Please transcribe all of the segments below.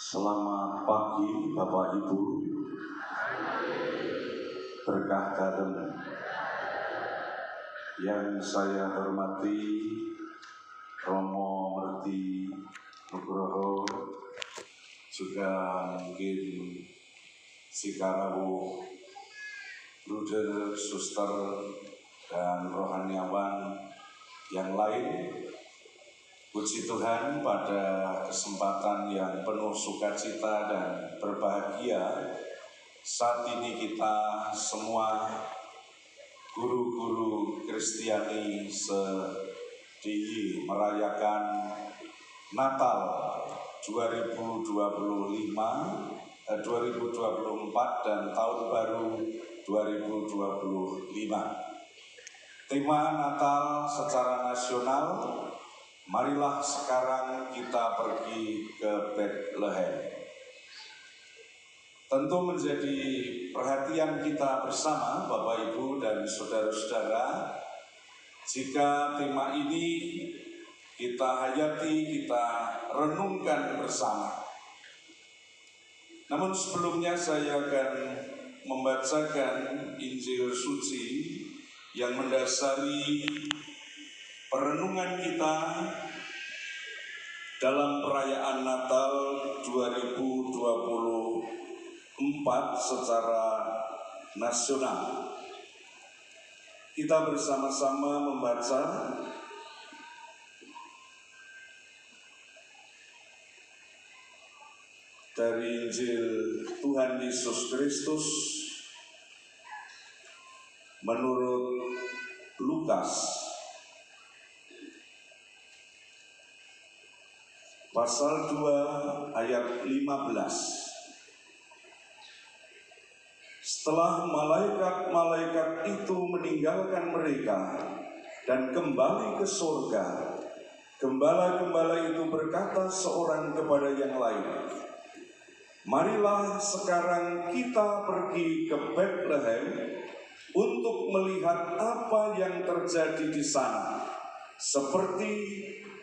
Selamat pagi Bapak Ibu, berkah dalam yang saya hormati Romo Merti Nugroho, juga mungkin Sikarawu, Bruder, Suster, dan rohaniawan yang lain. Puji Tuhan, pada kesempatan yang penuh sukacita dan berbahagia, saat ini kita semua guru-guru Kristiani se-DIY merayakan Natal 2024 dan Tahun Baru 2025. Tema Natal secara nasional, marilah sekarang kita pergi ke Bethlehem. Tentu menjadi perhatian kita bersama Bapak Ibu dan saudara-saudara, jika tema ini kita hayati, kita renungkan bersama. Namun sebelumnya saya akan membacakan Injil suci yang mendasari perenungan kita dalam perayaan Natal 2024 secara nasional. Kita bersama-sama membaca dari Injil Tuhan Yesus Kristus menurut Lukas Pasal 2 ayat 15. Setelah malaikat-malaikat itu meninggalkan mereka dan kembali ke surga, gembala-gembala itu berkata seorang kepada yang lain, "Marilah sekarang kita pergi ke Bethlehem untuk melihat apa yang terjadi di sana, seperti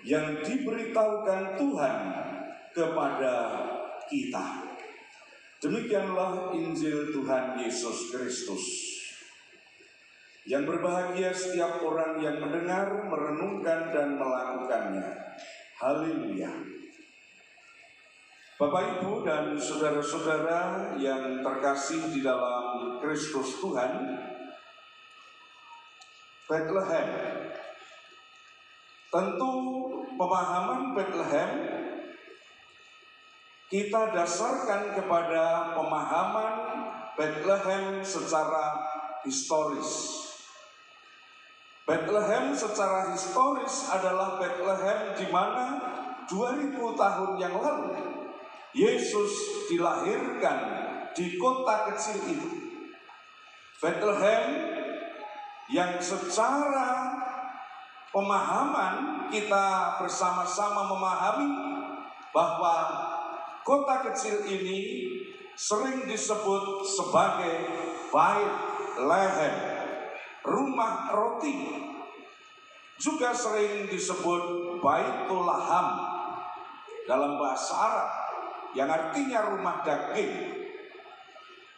yang diberitahukan Tuhan kepada kita." Demikianlah Injil Tuhan Yesus Kristus. Yang berbahagia setiap orang yang mendengar, merenungkan, dan melakukannya. Haleluya. Bapak, Ibu, dan saudara-saudara yang terkasih di dalam Kristus Tuhan, Bethlehem. Tentu pemahaman Bethlehem kita dasarkan kepada pemahaman Bethlehem secara historis. Bethlehem secara historis adalah Bethlehem di mana 2000 tahun yang lalu Yesus dilahirkan di kota kecil itu. Bethlehem yang secara pemahaman kita bersama-sama memahami bahwa kota kecil ini sering disebut sebagai Bait Lehem, rumah roti. Juga sering disebut Baitul Laham dalam bahasa Arab, yang artinya rumah daging.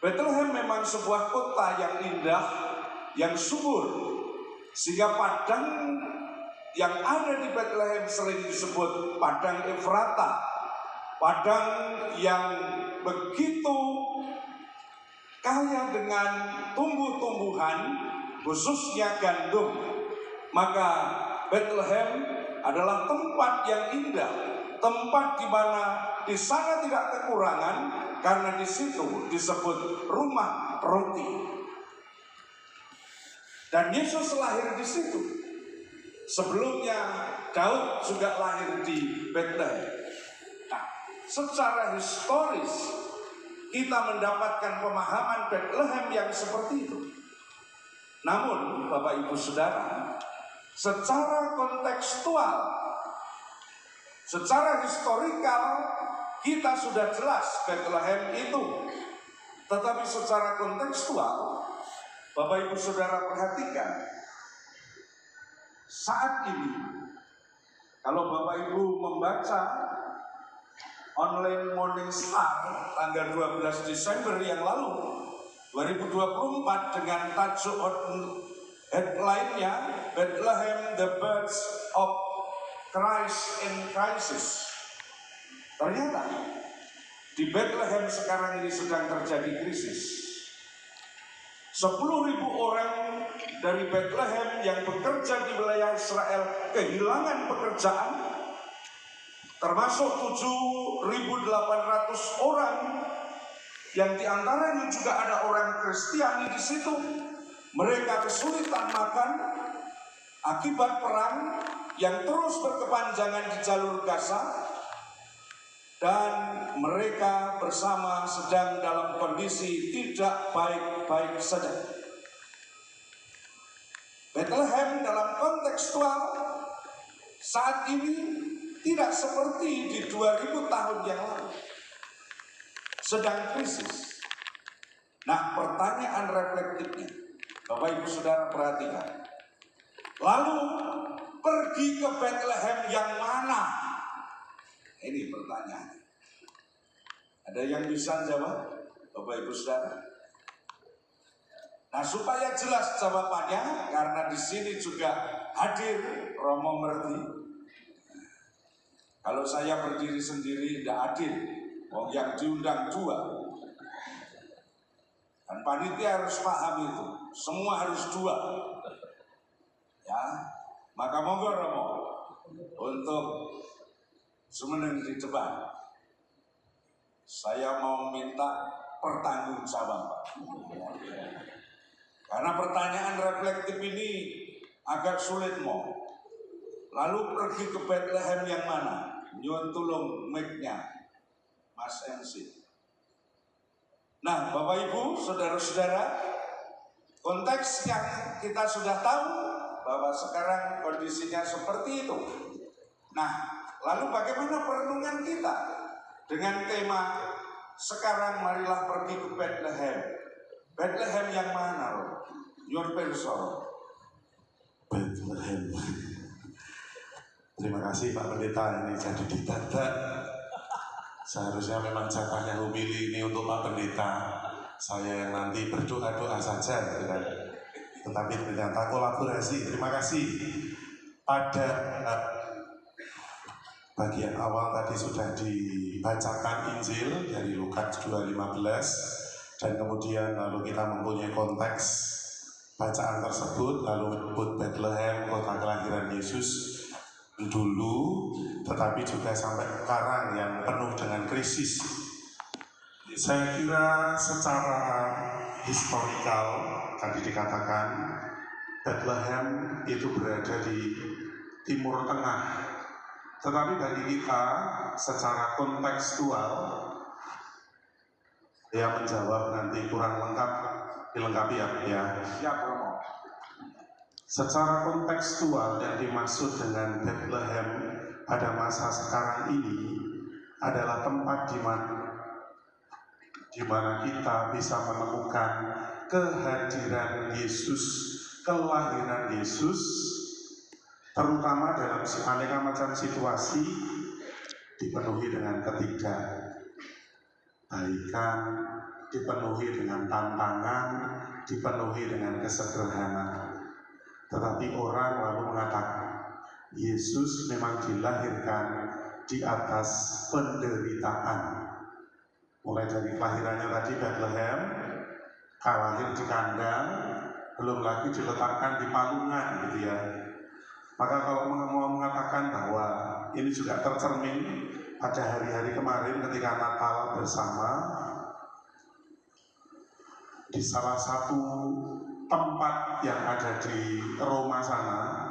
Bethlehem memang sebuah kota yang indah, yang subur, sehingga padang yang ada di Bethlehem sering disebut Padang Efrata, padang yang begitu kaya dengan tumbuh-tumbuhan, khususnya gandum. Maka Bethlehem adalah tempat yang indah, tempat di mana di sana tidak kekurangan, karena di situ disebut rumah roti. Dan Yesus lahir di situ. Sebelumnya Daud juga lahir di Bethlehem. Nah, secara historis kita mendapatkan pemahaman Bethlehem yang seperti itu. Namun Bapak Ibu Saudara, secara kontekstual, secara historikal kita sudah jelas Bethlehem itu. Tetapi secara kontekstual, Bapak Ibu Saudara perhatikan, saat ini kalau Bapak Ibu membaca Online Morning Star tanggal 12 Desember yang lalu 2024 dengan tajuk headline-nya Bethlehem, the Birth of Christ in Crisis. Ternyata di Bethlehem sekarang ini sedang terjadi krisis. 10.000 orang dari Bethlehem yang bekerja di wilayah Israel kehilangan pekerjaan, termasuk 7.800 orang yang diantaranya juga ada orang Kristiani di situ. Mereka kesulitan makan akibat perang yang terus berkepanjangan di jalur Gaza, dan mereka bersama sedang dalam kondisi tidak baik-baik saja. Bethlehem dalam kontekstual saat ini tidak seperti di 2000 tahun yang lalu, sedang krisis. Nah, pertanyaan reflektifnya, Bapak Ibu Saudara perhatikan. Lalu pergi ke Bethlehem yang mana? Ini pertanyaan. Ada yang bisa jawab, Bapak Ibu Saudara? Nah, supaya jelas jawabannya, karena di sini juga hadir Romo Merti. Kalau saya berdiri sendiri tidak adil, yang diundang dua. Dan panitia harus paham itu, semua harus dua. Ya, maka monggo Romo untuk semeneng di depan. Saya mau minta pertanggungjawaban. Karena pertanyaan reflektif ini agak sulit mau. Lalu pergi ke Bethlehem yang mana? Nyuwun tulung mic-nya, Mas MC. Nah, Bapak Ibu, saudara-saudara, konteks yang kita sudah tahu bahwa sekarang kondisinya seperti itu. Nah, lalu bagaimana perenungan kita dengan tema sekarang marilah pergi ke Bethlehem? Bethlehem yang mana, Roh? Nyuwun pirsa. Bethlehem. Terima kasih Pak Pendeta, ini jadi didadak. Seharusnya memang jatahnya homili ini untuk Pak Pendeta. Saya yang nanti berdoa-doa saja, gitu kan. Tetapi ternyata kolaborasi. Terima kasih. Pada bagian awal tadi sudah dibacakan Injil dari Lukas 2:15, dan kemudian lalu kita mempunyai konteks bacaan tersebut, lalu menyebut Bethlehem, kota kelahiran Yesus dulu, tetapi juga sampai sekarang yang penuh dengan krisis. Saya kira secara historikal tadi dikatakan Bethlehem itu berada di Timur Tengah. Tetapi bagi kita secara kontekstual, yang menjawab nanti kurang lengkap, dilengkapi ya. Siap, Romo. Secara kontekstual yang dimaksud dengan Bethlehem pada masa sekarang ini adalah tempat di mana kita bisa menemukan kehadiran Yesus, kelahiran Yesus, terutama dalam aneka macam situasi, dipenuhi dengan ketidakbaikan, dipenuhi dengan tantangan, dipenuhi dengan kesederhanaan. Tetapi orang lalu mengatakan Yesus memang dilahirkan di atas penderitaan. Mulai dari kelahirannya tadi Bethlehem, lahir di kandang, belum lagi diletakkan di palungan, gitu ya. Maka kalau mau mengatakan bahwa ini juga tercermin pada hari-hari kemarin ketika Natal bersama di salah satu tempat yang ada di Roma sana,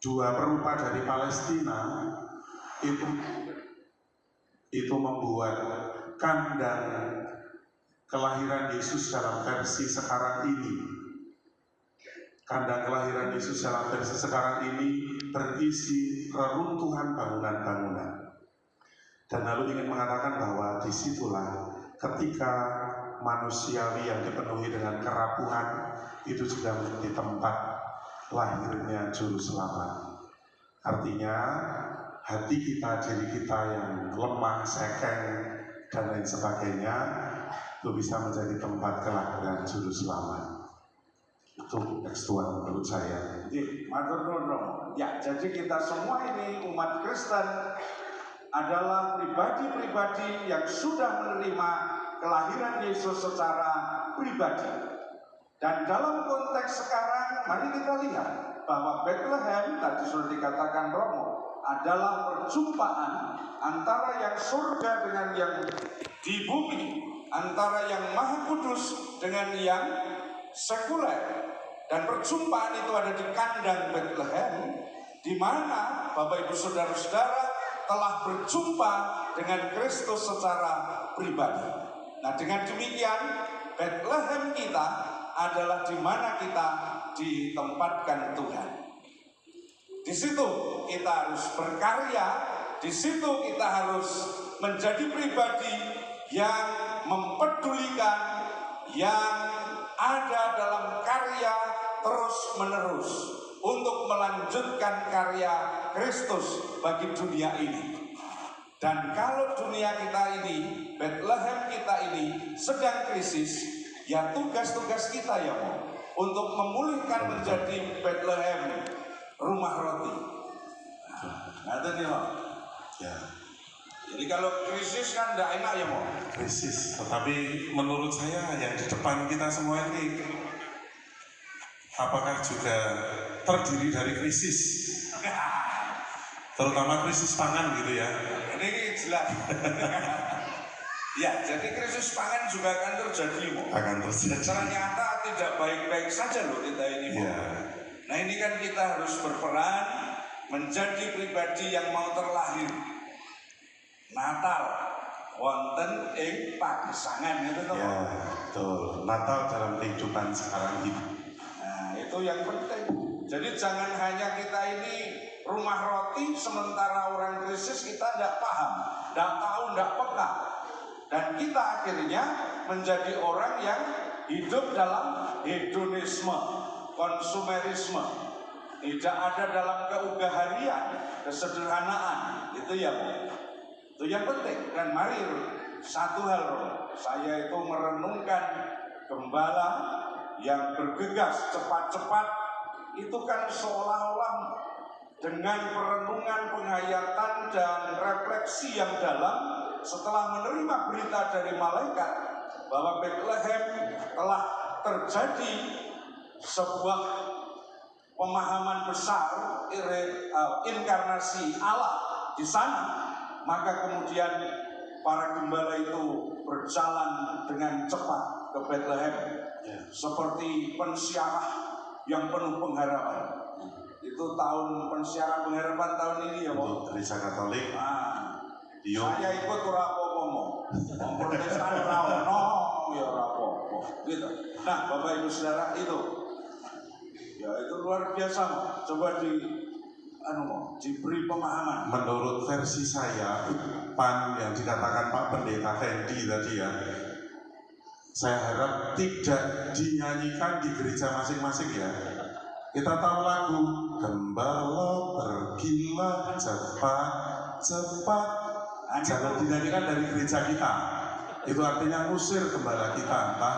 dua perupa dari Palestina itu membuat kandang kelahiran Yesus dalam versi sekarang ini. Kandang kelahiran Yesus dalam versi sekarang ini berisi reruntuhan bangunan-bangunan. Dan lalu ingin mengatakan bahwa disitulah ketika manusiawi yang dipenuhi dengan kerapuhan itu juga menjadi tempat lahirnya juru selamat. Artinya hati kita, diri kita yang lemah, sekeng, dan lain sebagainya, itu bisa menjadi tempat kelahiran juru selamat. Itu tekstual menurut saya. Ya, jadi kita semua ini umat Kristen adalah pribadi-pribadi yang sudah menerima kelahiran Yesus secara pribadi. Dan dalam konteks sekarang, mari kita lihat bahwa Bethlehem, tadi sudah dikatakan Romo, adalah perjumpaan antara yang surga dengan yang di bumi, antara yang maha kudus dengan yang sekuler. Dan perjumpaan itu ada di kandang Bethlehem, di mana Bapak Ibu Saudara-saudara telah berjumpa dengan Kristus secara pribadi. Nah, dengan demikian Bethlehem kita adalah di mana kita ditempatkan Tuhan. Di situ kita harus berkarya, di situ kita harus menjadi pribadi yang mempedulikan, yang ada dalam karya terus-menerus untuk melanjutkan karya Kristus bagi dunia ini. Dan kalau dunia kita ini, Bethlehem kita ini sedang krisis, ya tugas-tugas kita ya untuk memulihkan menjadi Bethlehem rumah roti. Nah, itu nih Ya. Jadi kalau krisis kan tidak enak ya Krisis, tetapi menurut saya yang di depan kita semua ini apakah juga terdiri dari krisis, terutama krisis pangan gitu ya. Ini jelas. Ya, jadi krisis pangan juga akan terjadi Akan terjadi. Secara nyata tidak baik-baik saja loh kita ini Ya. Nah, ini kan kita harus berperan menjadi pribadi yang mau terlahir. Natal wonten ing pagesangan itu toh. Ya, betul. Natal dalam kehidupan sekarang ini. Nah, itu yang penting. Jadi jangan hanya kita ini rumah roti sementara orang krisis kita tidak paham, tidak tahu, tidak peka. Dan kita akhirnya menjadi orang yang hidup dalam hedonisme, konsumerisme. Tidak ada dalam keugaharian, kesederhanaan. Itu ya, Bu. Itu yang penting. Dan mari satu hal, saya itu merenungkan gembala yang bergegas cepat-cepat itu kan seolah-olah dengan perenungan, penghayatan dan refleksi yang dalam setelah menerima berita dari malaikat bahwa Bethlehem telah terjadi sebuah pemahaman besar inkarnasi Allah di sana, maka kemudian para gembala itu berjalan dengan cepat ke Bethlehem seperti pensiarah yang penuh pengharapan. Itu tahun pensiaran pengharapan tahun ini ya, Pak. Gereja Katolik. Saya ikut ora apa-apa mo. Protestan ora ono, ya ora apa-apa. Gitu. Nah, Bapak Ibu Saudara itu. Ya itu luar biasa, Mo. Coba diberi pemahaman. Menurut versi saya, yang dikatakan Pak Pendeta Fendi tadi ya, saya harap tidak dinyanyikan di gereja masing-masing ya. Kita tahu lagu Gembala pergilah cepat-cepat, jangan dinyanyikan dari gereja kita. Itu artinya usir gembala kita, entah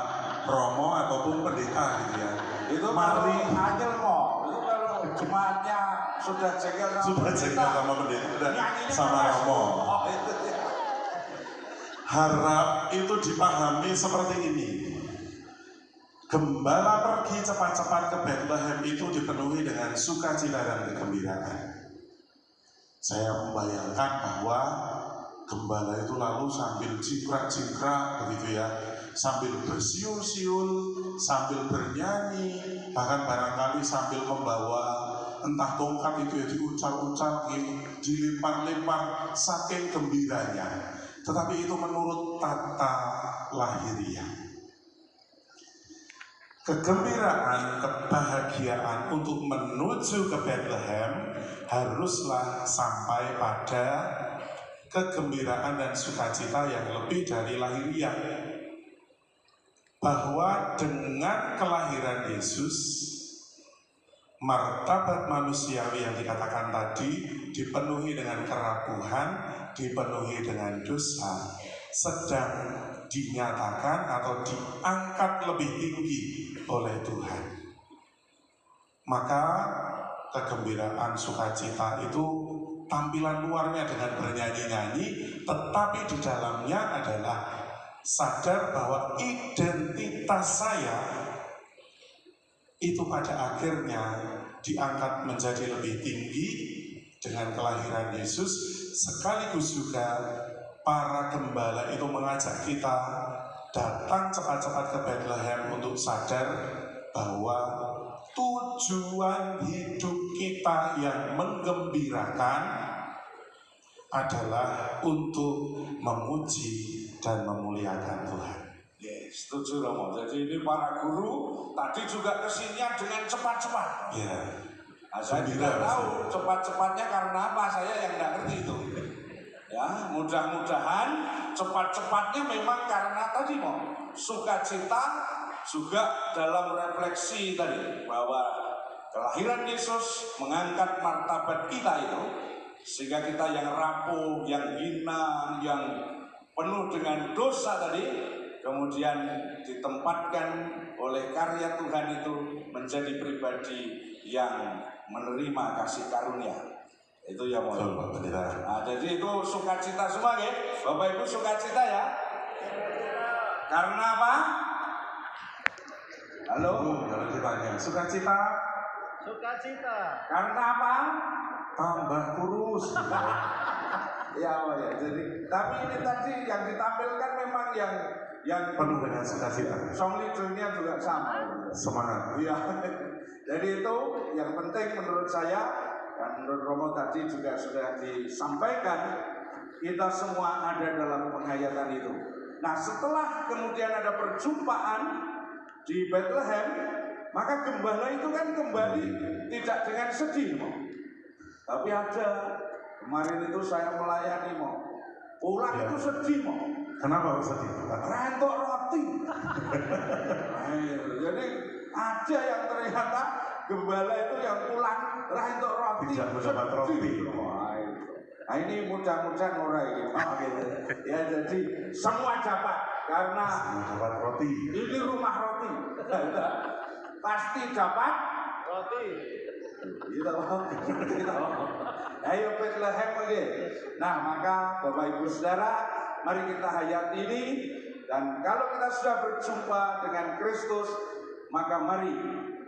Romo ataupun pendeta gitu ya. Itu mari anjel mo. Itu kalau jemaatnya sudah jengkel sama pendeta dan sama Romo. Harap itu dipahami seperti ini. Gembala pergi cepat-cepat ke Bethlehem itu dipenuhi dengan sukacita dan kegembiraan. Saya membayangkan bahwa gembala itu lalu sambil jingkrak-jingkrak begitu ya, sambil bersiul-siul, sambil bernyanyi, bahkan barangkali sambil membawa entah tongkat itu ya diucal-ucal, dilempar-lempar saking gembiranya. Tetapi itu menurut tata lahiriah. Kegembiraan, kebahagiaan untuk menuju ke Bethlehem haruslah sampai pada kegembiraan dan sukacita yang lebih dari lahiriah. Bahwa dengan kelahiran Yesus, martabat manusiawi yang dikatakan tadi dipenuhi dengan kerapuhan, dipenuhi dengan dosa, sedang dinyatakan atau diangkat lebih tinggi oleh Tuhan. Maka kegembiraan sukacita itu tampilan luarnya dengan bernyanyi-nyanyi, tetapi di dalamnya adalah sadar bahwa identitas saya itu pada akhirnya diangkat menjadi lebih tinggi dengan kelahiran Yesus. Sekaligus juga para gembala itu mengajak kita datang cepat-cepat ke Bethlehem untuk sadar bahwa tujuan hidup kita yang menggembirakan adalah untuk memuji dan memuliakan Tuhan. Yes, setuju Romo. Jadi ini para guru tadi juga kesinian dengan cepat-cepat. Ya. Nah, saya tidak tahu cepat-cepatnya karena apa, saya yang tidak ngerti itu. Ya, mudah-mudahan cepat-cepatnya memang karena tadi sukacita juga dalam refleksi tadi bahwa kelahiran Yesus mengangkat martabat kita itu, sehingga kita yang rapuh, yang hina, yang penuh dengan dosa tadi kemudian ditempatkan oleh karya Tuhan itu menjadi pribadi yang menerima kasih karunia. Itu ya mohon. Nah, jadi itu sukacita semua ya, Bapak Ibu, sukacita ya. Karena apa? Halo? Kalau ditanya sukacita. Sukacita. Karena apa? Tambah kurus. Ya, oh ya. Jadi, tapi ini tadi yang ditampilkan memang yang Penuh dengan sukacita. song leadernya juga sama. Semangat. Iya. Jadi itu yang penting menurut saya, dan menurut Romo tadi juga sudah disampaikan, kita semua ada dalam penghayatan itu. Nah, setelah kemudian ada perjumpaan di Bethlehem, maka gembala itu kan kembali tidak dengan sedih, tapi ada. Kemarin itu saya melayani, pulang Ya. itu sedih, Kenapa sedih? rentok roti. Jadi ada yang ternyata gembala itu yang pulang rentok roti, Tidak mendapat roti. Nah, ini mudah-mudahan orang ini, gitu. Ya, jadi semua dapat karena Mendapat roti. ini rumah roti. Pasti dapat Roti. gitu. Ayo Bethlehem lagi. Nah, maka Bapak Ibu Saudara, mari kita hayat ini, dan kalau kita sudah berjumpa dengan Kristus, maka mari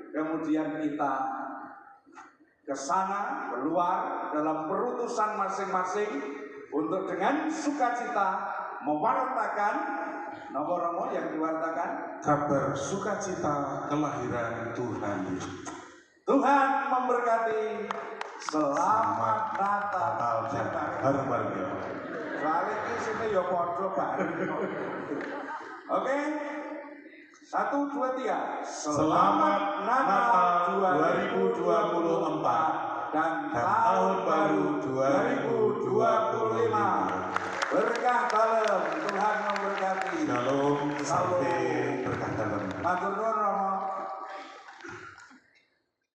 kemudian kita ke sana, keluar dalam perutusan masing-masing untuk dengan sukacita mewartakan nomor-nomor yang diwartakan Kabar sukacita kelahiran Tuhan. Tuhan memberkati. Selamat Natal. Bareng-bareng ya. Soalnya di sini ya podo bareng. Oke. 1, 2, 3. Selamat Natal 2024 dan tahun baru 2025.